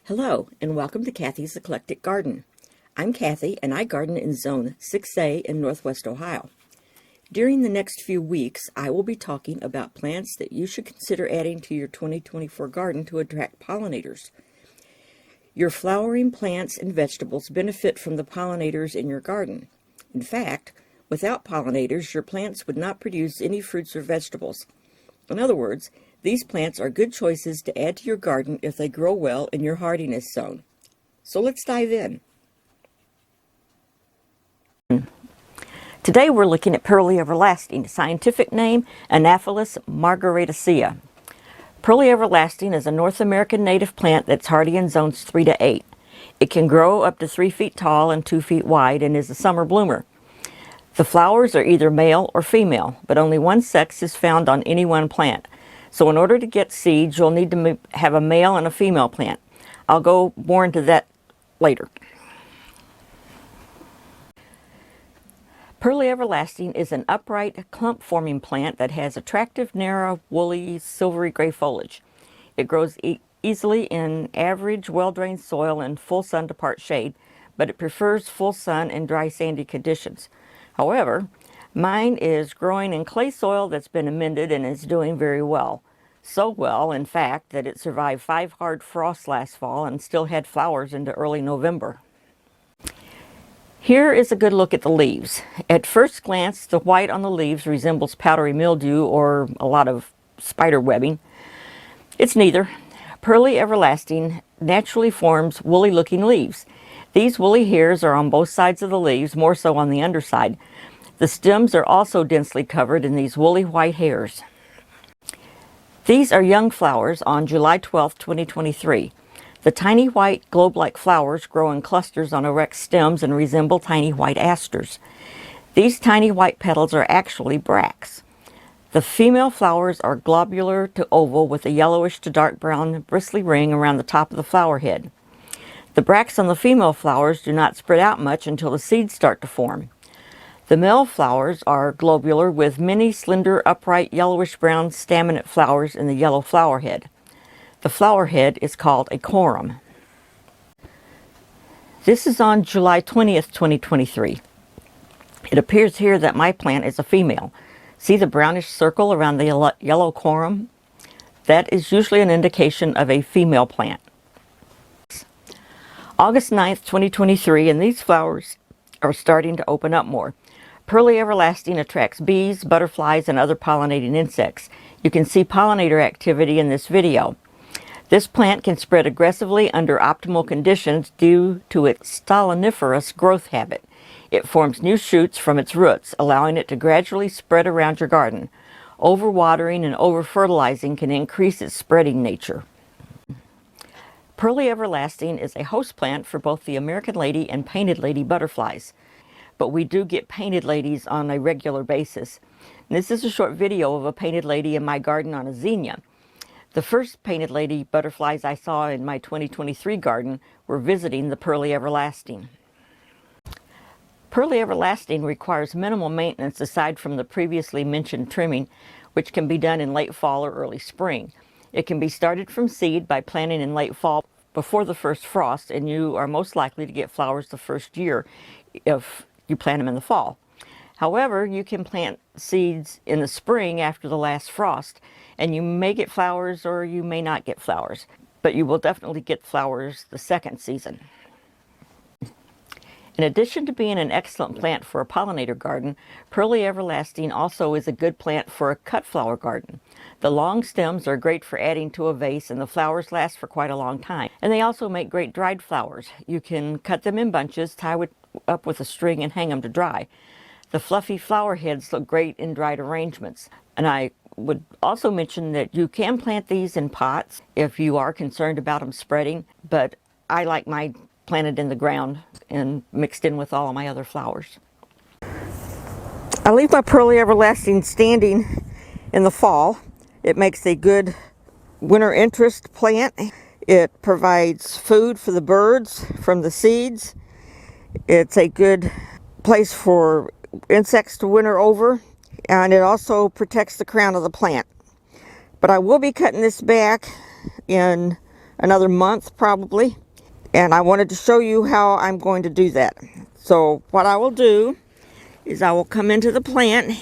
Hello, and welcome to Kathy's Eclectic Garden. I'm Kathy, and I garden in Zone 6A in Northwest Ohio. During the next few weeks, I will be talking about plants that you should consider adding to your 2024 garden to attract pollinators. Your flowering plants and vegetables benefit from the pollinators in your garden. In fact, without pollinators, your plants would not produce any fruits or vegetables. In other words, these plants are good choices to add to your garden if they grow well in your hardiness zone. So let's dive in. Today we're looking at Pearly Everlasting, scientific name Anaphalis margaritacea. Pearly Everlasting is a North American native plant that's hardy in zones 3 to 8. It can grow up to 3 feet tall and 2 feet wide and is a summer bloomer. The flowers are either male or female, but only one sex is found on any one plant. So in order to get seeds, you'll need to have a male and a female plant. I'll go more into that later. Pearly Everlasting is an upright, clump-forming plant that has attractive, narrow, woolly, silvery gray foliage. It grows easily in average, well-drained soil and full sun to part shade, but it prefers full sun and dry, sandy conditions. However, mine is growing in clay soil that's been amended and is doing very well. So well, in fact, that it survived 5 hard frosts last fall and still had flowers into early November. Here is a good look at the leaves. At first glance, the white on the leaves resembles powdery mildew or a lot of spider webbing. It's neither. Pearly Everlasting naturally forms woolly-looking leaves. These woolly hairs are on both sides of the leaves, more so on the underside. The stems are also densely covered in these woolly white hairs. These are young flowers on July 12, 2023. The tiny white globe-like flowers grow in clusters on erect stems and resemble tiny white asters. These tiny white petals are actually bracts. The female flowers are globular to oval with a yellowish to dark brown bristly ring around the top of the flower head. The bracts on the female flowers do not spread out much until the seeds start to form. The male flowers are globular with many slender, upright, yellowish-brown staminate flowers in the yellow flower head. The flower head is called a corymb. This is on July 20th, 2023. It appears here that my plant is a female. See the brownish circle around the yellow corymb? That is usually an indication of a female plant. August 9th, 2023, and these flowers are starting to open up more. Pearly Everlasting attracts bees, butterflies, and other pollinating insects. You can see pollinator activity in this video. This plant can spread aggressively under optimal conditions due to its stoloniferous growth habit. It forms new shoots from its roots, allowing it to gradually spread around your garden. Overwatering and over-fertilizing can increase its spreading nature. Pearly Everlasting is a host plant for both the American lady and painted lady butterflies. But we do get painted ladies on a regular basis. And this is a short video of a painted lady in my garden on a zinnia. The first painted lady butterflies I saw in my 2023 garden were visiting the Pearly Everlasting. Pearly Everlasting requires minimal maintenance aside from the previously mentioned trimming, which can be done in late fall or early spring. It can be started from seed by planting in late fall before the first frost, and you are most likely to get flowers the first year if you plant them in the fall. However, you can plant seeds in the spring after the last frost, and you may get flowers or you may not get flowers, but you will definitely get flowers the second season. In addition to being an excellent plant for a pollinator garden, Pearly Everlasting also is a good plant for a cut flower garden. The long stems are great for adding to a vase, and the flowers last for quite a long time. And they also make great dried flowers. You can cut them in bunches, tie up with a string, and hang them to dry. The fluffy flower heads look great in dried arrangements. And I would also mention that you can plant these in pots if you are concerned about them spreading, but I like mine planted in the ground and mixed in with all of my other flowers. I leave my Pearly Everlasting standing in the fall. It makes a good winter interest plant. It provides food for the birds from the seeds. It's a good place for insects to winter over, and it also protects the crown of the plant. But I will be cutting this back in another month probably. And I wanted to show you how I'm going to do that. So what I will do is I will come into the plant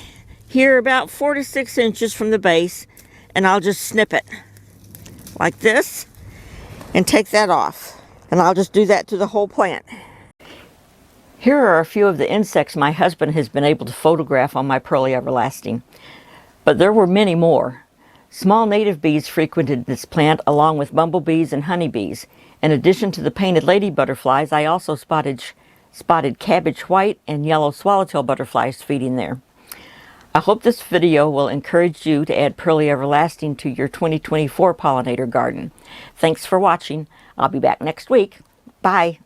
here about 4 to 6 inches from the base, and I'll just snip it like this and take that off. And I'll just do that to the whole plant. Here are a few of the insects my husband has been able to photograph on my Pearly Everlasting. But there were many more. Small native bees frequented this plant along with bumblebees and honeybees. In addition to the painted lady butterflies, I also spotted cabbage white and yellow swallowtail butterflies feeding there. I hope this video will encourage you to add Pearly Everlasting to your 2024 pollinator garden. Thanks for watching. I'll be back next week. Bye.